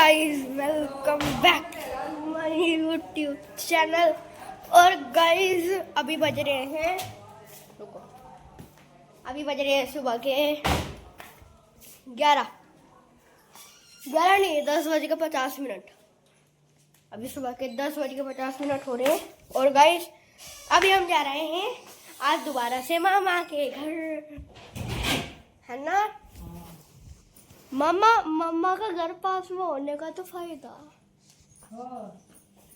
Guys welcome back my YouTube channel. और guys अभी बज रहे हैं, रुको, अभी बज रहे हैं सुबह के 11 नहीं, 10:50। अभी सुबह के 10:50 हो रहे हैं। और गाइस अभी हम जा रहे हैं आज दोबारा से मामा के घर, है ना। मम्मा का घर पास में होने का तो फायदा,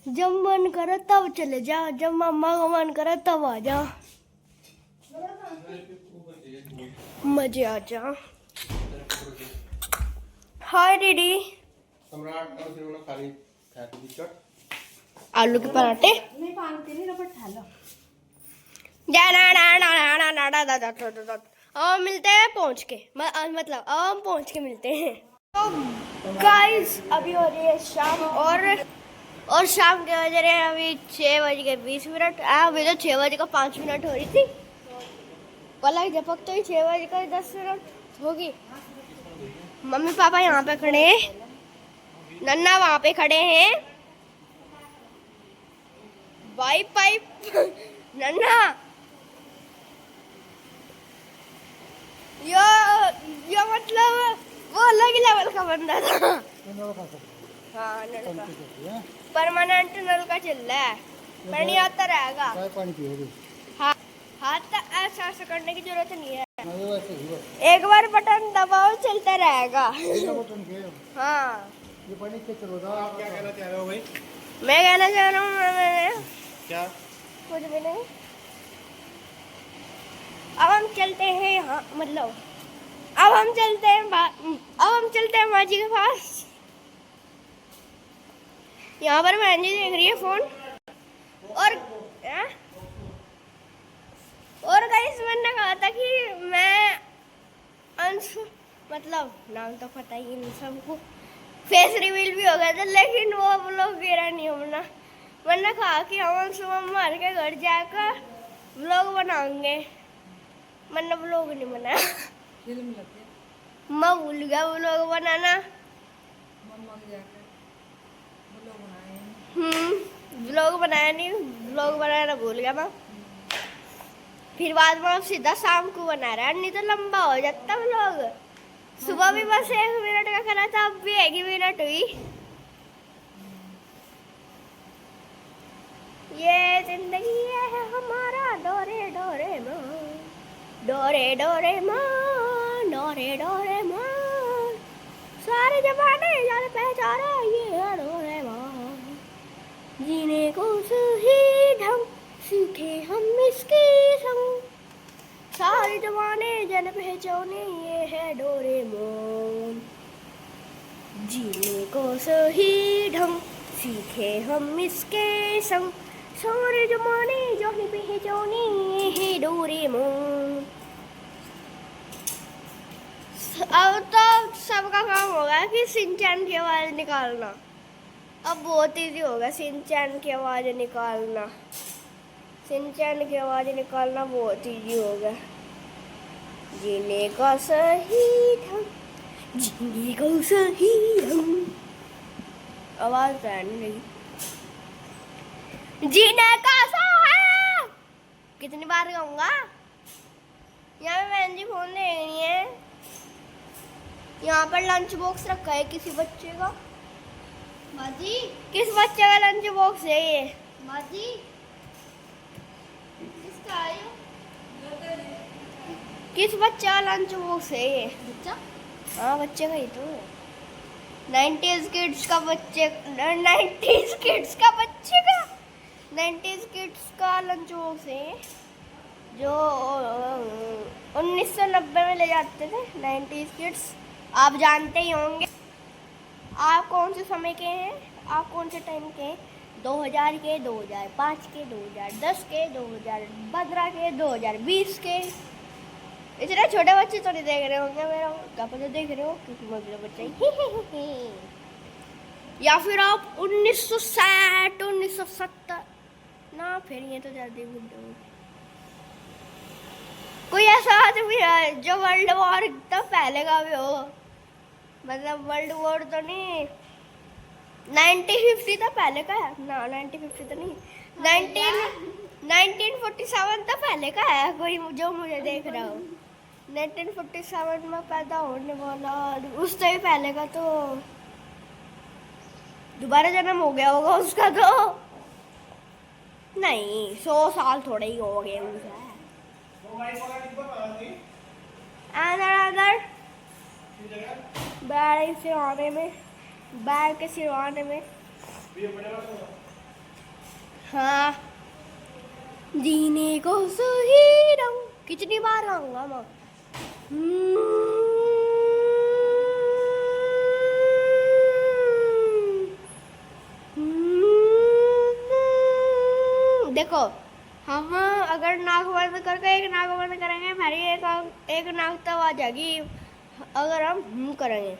जब मन करे तब चले जा, जब मम्मा का मन करे तब आ जा, मजे आ जा। हाय दीदी। आलू के पराठे अब मिलते हैं पहुंच के, मतलब अब हम पहुंच के मिलते हैं। तो गाइस अभी हो रही है शाम, और शाम के बज रहे हैं अभी 6:20। अभी तो 6:05 हो रही थी, पलक झपक तो ही 6:10 होगी। मम्मी पापा यहाँ पे खड़े हैं, नन्ना वहाँ पे खड़े हैं। पाइप नन्ना यो मतलब वो अलग लेवल का बंदा था। हाँ नल का परमानेंट नल का चल रहा है, पानी आता रहेगा। हाँ हाथ तो ऐसा करने की जरूरत नहीं है, एक बार बटन दबाओ चलता रहेगा। हाँ ये पानी क्या चलोगा। आप क्या कहना चाह रहे हो भाई? मैं कहना चाह रहा हूँ क्या कुछ भी नहीं। अब हम चलते हैं यहाँ, मतलब अब हम चलते हैं माँ जी के पास। यहाँ पर बहन जी देख रही है फोन। और गाइस मैंने कहा था कि मैं अंशु, मतलब नाम तो पता ही इन सबको, फेस रिवील भी हो गया था, लेकिन वो व्लॉग गिरा नहीं होना। मैंने कहा कि हम अंशु मम्मा के घर जाकर व्लॉग बनाएंगे, मैंने व्लॉग नहीं बनाया। मैं भूल गया व्लॉग बनाना। व्लॉग बनाया नहीं, व्लॉग बनाना भूल गया मैं। फिर बाद में सीधा शाम को बना रहा है, नहीं तो लंबा हो जाता व्लॉग। सुबह भी बस 1 मिनट का करा था, अब भी 1 मिनट हुई। ये जिंदगी है हमारा डोरे डोरे माँ, डोरे डोरे माँ, डोरे डोरे माँ, सारे जमाने जान पहचाने ये है डोरे माँ। जीने को सही ढंग सीखे हम इसके संग, सारे जमाने जान पहचाने ये है डोरेमोन। जीने को सही ढंग सीखे हम इसके संग, सारे जमाने जान पहचाने ये है डोरेमोन। अब तो सबका काम होगा कि सिंचैन की आवाज निकालना, अब बहुत इजी होगा सिंचैन की आवाज निकालना। सिंचैन की आवाज निकालना बहुत इजी होगा। जीने का सही ढंग, जीने का सही ढंग, आवाज तो नहीं लगी। जीने का सही, कितनी बार गाऊंगा। यहाँ पे बहन जी फोन देख रही है। यहाँ पर लंच बॉक्स रखा है किसी बच्चे का। माजी किस बच्चे का लंच बॉक्स है ये? माजी किसका है ये? किस बच्चे का लंच बॉक्स है ये? बच्चा? हाँ बच्चे का ही तो। 90s किड्स का बच्चे, 90s किड्स का बच्चे का, 90s किड्स का लंच बॉक्स है जो 1990 में ले जाते थे। 90s किड्स आप जानते ही होंगे। आप कौन से समय के हैं, आप कौन से टाइम के हैं? 2000 के, 2005 के, 2010 के, 2015 के, 2020 के। इतने छोटे बच्चे तो नहीं देख रहे होंगे मेरा, क्या पता देख रहे हो, क्योंकि मैं मेरा बच्चा ही। या फिर आप 1960, 1970 ना, फिर ये तो ज़्यादा बुढ़े। कोई ऐसा आदमी है जो वर्ल्ड वॉर तो पहले का भी हो, मतलब वर्ल्ड वॉर तो नहीं, 1950 तो पहले का है ना, 1950 तो नहीं, 1947 तो पहले का है, कोई जो मुझे देख रहा हो। 1947 में पैदा होने वाला, उससे भी पहले का तो दोबारा जन्म हो गया होगा उसका तो। नहीं 100 साल थोड़े ही हो गए उसे। अंदर बैग सिरहाने में, बैग के सिरहाने में। हाँ जीने को सही रंग, कितनी बार गाऊंगा मैं। देखो हम अगर नाक बंद करके एक नाक बंद करेंगे, हमारी एक नाक तब आ जाएगी अगर हम करेंगे।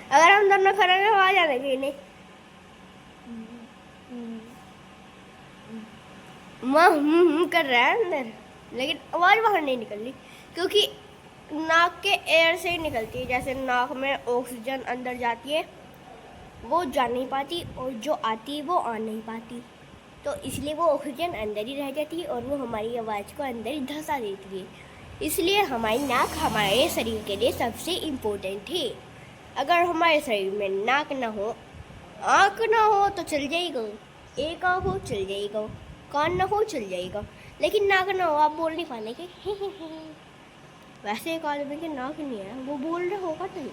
अगर हम दोनों करेंगे आवाज आ जाएगी नहीं। कर रहा है अंदर, लेकिन आवाज बाहर नहीं निकल रही, क्योंकि नाक के एयर से ही निकलती है। जैसे नाक में ऑक्सीजन अंदर जाती है वो जा नहीं पाती, और जो आती है वो आ नहीं पाती, तो इसलिए वो ऑक्सीजन अंदर ही रह जाती है और वो हमारी आवाज़ को अंदर ही धंसा देती है। इसलिए हमारी नाक हमारे शरीर के लिए सबसे इम्पोर्टेंट है। अगर हमारे शरीर में नाक ना हो, आँख ना हो तो चल जाएगा, एक आँख हो चल जाएगा, कान ना हो चल जाएगा, लेकिन नाक ना हो आप बोल नहीं पाने के। वैसे एक आदमी की नाक नहीं है, वो बोल रहा होगा नहीं।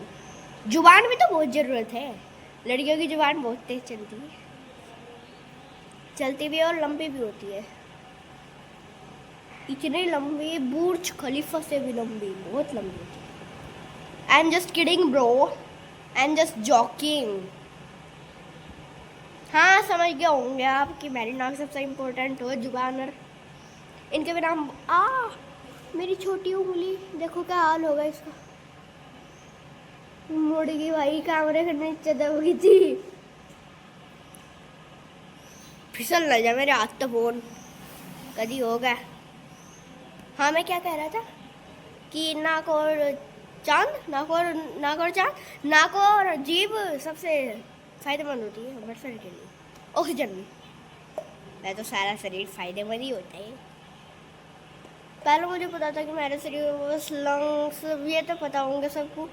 जुबान भी तो बहुत ज़रूरत है, लड़कियों की जुबान बहुत तेज चलती है, चलती भी है और लंबी भी होती है। इतनी लंबी बुर्ज खलीफा से भी लंबी, बहुत लंबी होती है। I am just kidding bro, I am just joking. हाँ समझ गए होंगे आप कि मेरी नाक सबसे इम्पोर्टेंट हो, जुबान और इनके बिना मेरी छोटी उंगली देखो क्या हाल होगा इसका। मुड़ गई भाई, कैमरे के नीचे दब गई थी, फिसल ना जा मेरे हाथ तो फोन कभी हो गया। हाँ मैं क्या कह रहा था कि नाक और चांद, नाक और चांद, नाक और जीभ सबसे फायदेमंद होती है हमारे शरीर के लिए, ऑक्सीजन में। मैं तो सारा शरीर फायदेमंद ही होता है। पहले मुझे पता था कि मेरे शरीर में बस लंग्स, ये तो पता होंगे सबको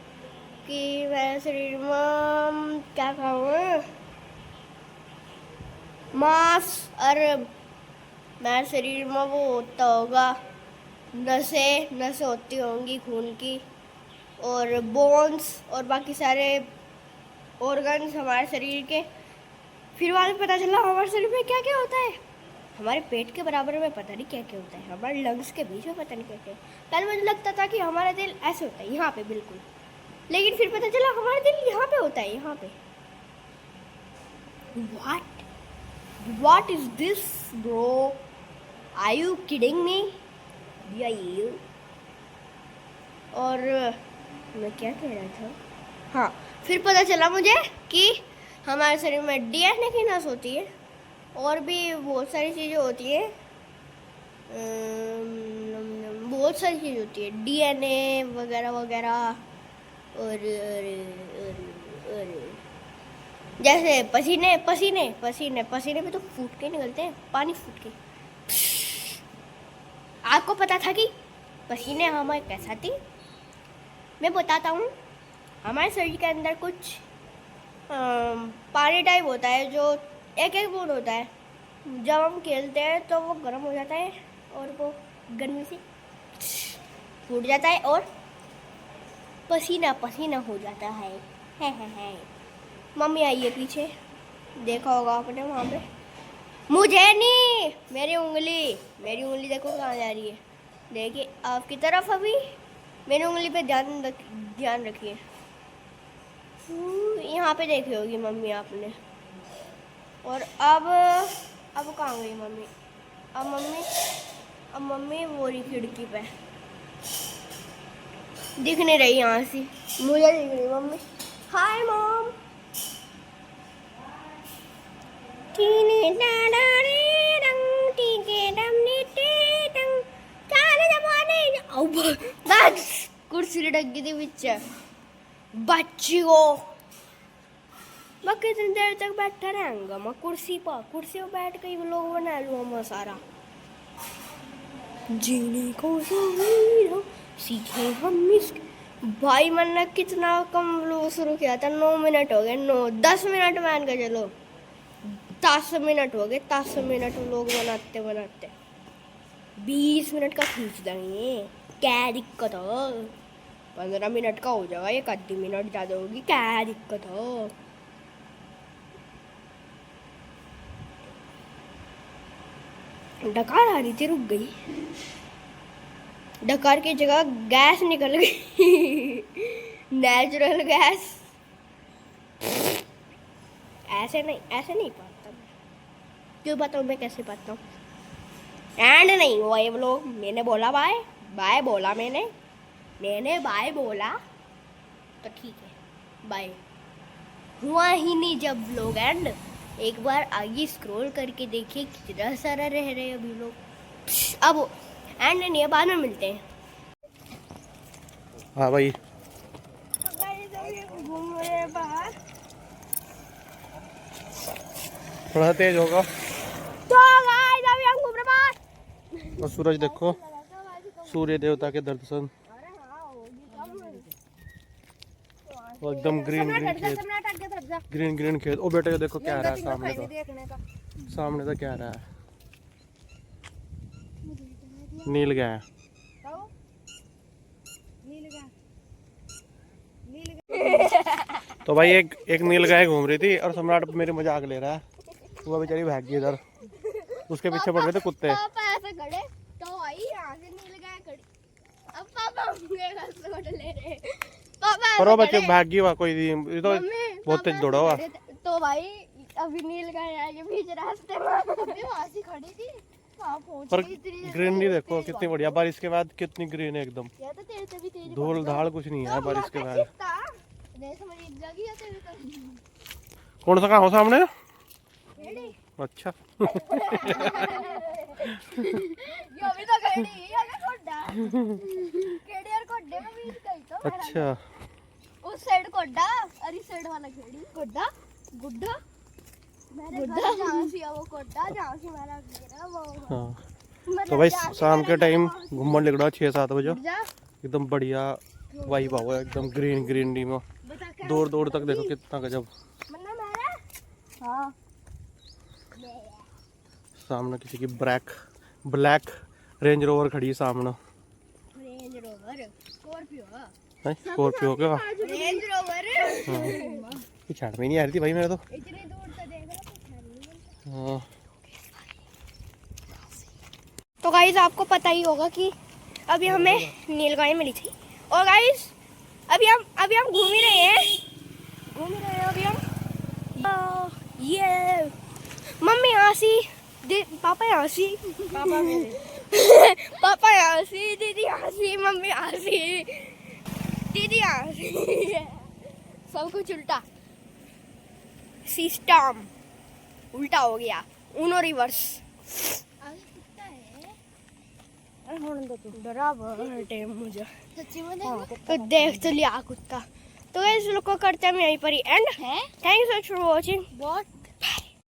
कि मेरे शरीर में क्या कहूँ, मांस, और मेरे शरीर में वो होता होगा नसें होती होंगी खून की, और बोन्स और बाकी सारे ऑर्गन्स हमारे शरीर के। फिर बाद में पता चला हमारे शरीर में क्या क्या होता है, हमारे पेट के बराबर में पता नहीं क्या क्या होता है, हमारे लंग्स के बीच में पता नहीं क्या क्या। पहले मुझे लगता था कि हमारा दिल ऐसे होता है यहाँ पे बिल्कुल, लेकिन फिर पता चला हमारा दिल यहाँ पे होता है, यहाँ पे। What is this bro? Are you kidding me? Yeah. और मैं क्या कह रहा था, हाँ फिर पता चला मुझे कि हमारे शरीर में डीएनए की नस होती है, और भी बहुत सारी चीज़ें होती हैं, बहुत सारी चीज़ होती है, डीएनए वगैरह वगैरह। और जैसे पसीने में तो फूट के निकलते हैं, पानी फूट के। आपको पता था कि पसीने हमारे कैसा थी? मैं बताता हूँ। हमारे शरीर के अंदर कुछ पानी टाइप होता है, जो एक बूंद होता है। जब हम खेलते हैं तो वो गर्म हो जाता है और वो गर्मी से फूट जाता है और पसीना हो जाता है। मम्मी आई है पीछे, देखा होगा आपने वहाँ पे। मुझे नहीं, मेरी उंगली देखो कहाँ जा रही है। देखिए आपकी तरफ, अभी मेरी उंगली पे ध्यान रखिए। यहाँ पे देखी होगी मम्मी आपने। और अब कहाँ गई मम्मी? अब मम्मी वो रही खिड़की पे, दिख नहीं रही यहाँ से, मुझे दिख रही मम्मी। Hi mom. कुर्सी लटक गई थी पीछे। बच्चियों मैं कितनी देर तक बैठा रहूंगा। मैं कुर्सी पर बैठ के व्लॉग बना लूंगा मैं सारा। जीने को ज़मीरों सीखे हम इस भाई मैंने कितना कम व्लॉग शुरू किया था। 9 मिनट हो गए, 10 मिनट मान के चलो, 10 मिनट हो गए। 10 मिनट व्लॉग बनाते बनाते 20 मिनट का खींच देंगे, क्या दिक्कत हो। 15 मिनट का हो जाएगा, एक आधी मिनट ज़्यादा होगी, क्या दिक्कत हो। डकार आ रही थी, रुक गई। डकार की जगह गैस निकल गई। Natural gas. ऐसे नहीं पाता मैं। क्यों बताऊँ मैं कैसे पाता हूँ। एंड नहीं हुआ ये लोग। मैंने बोला बाय बोला मैंने बाय बोला तो ठीक है, बाय हुआ ही नहीं। जब लोग एंड एक बार आगे स्क्रॉल करके देखिए कितना सारा रह रहे हैं अभी लोग। अब एंड नहीं है, बाद में मिलते हैं। हाँ भाई, घूम रहे हैं बाहर। थोड़ा तेज होगा। तो गाइस अभी हम घूम रहे बाहर। और सूरज देखो, सूर्य देवता के दर्शन। और एकदम ग्रीन ग्रीन खेत। ओ बेटे देखो क्या रहा है सामने तो क्या रहा है। नील गाय। तो भाई एक नील गाय घूम रही थी और सम्राट मेरी मजाक ले रहा है। वो बेचारी भाग गई इधर, उसके पीछे पड़ रहे थे कुत्ते। पापा ऐसे खड़े तो भाई यहाँ से नील गाय खड़ी। अब पापा मुझे फोटो ले रहे हैं। पापा पर वो बच्चे भाग गई, वहाँ कोई ये तो बहुत तेज दौड़ा हुआ। तो भाई अभी नील गाय आगे बीच रास्ते में अभी वहाँ से खड़ी थी, वहाँ पहुँच पर गई। इतनी ग्रीनरी देखो कितनी बढ़िया। बारिश के बाद कितनी ग्रीन है एकदम। या तो तेरे से भी तेज धूल धाड़ कुछ नहीं है बारिश के बाद। नहीं समझ लगी या तेरे को। कौन सा कहाँ हो सामने? अच्छा। यो भी तो खेड़ी ये भी कोड्डा खेड़ी और कोड्डे में बीच गई तो अच्छा, उस साइड कोड्डा और इस साइड वाला खेड़ी। कोड्डा गुड्डा मेरे घर जहाँ से वो कोड्डा जहाँ से मेरा घेरा वो। हाँ तो भाई शाम के टाइम घूमने निकला 6-7 बजे। एकदम बढ़िया वाइब आओ, एकदम ग्रीनरी में। दूर तक देखो कितना गजब। हाँ सामने किसी की ब्लैक रेंज रोवर खड़ी है सामने। रेंज रोवर स्कॉर्पियो क्या? रेंज रोवर छाड़ में नहीं आ रही थी भाई मेरे तो। इतनी दूर से देख रहा। हाँ तो गाइस आपको पता ही होगा कि अभी हमें नीलगाय मिली थी। और गाइस अभी हम घूम ही रहे हैं अभी हम। ये मम्मी हंसी, पापा हंसी, पापा हंसी, दीदी हंसी, मम्मी हंसी, दीदी हंसी। सब कुछ उल्टा, सिस्टम उल्टा हो गया, उनो रिवर्स। मुझे सच्ची में तो देख तो लिया कुत्ता। तो इस लोग को करते हैं यहीं पर ही end. Thank you so much for watching.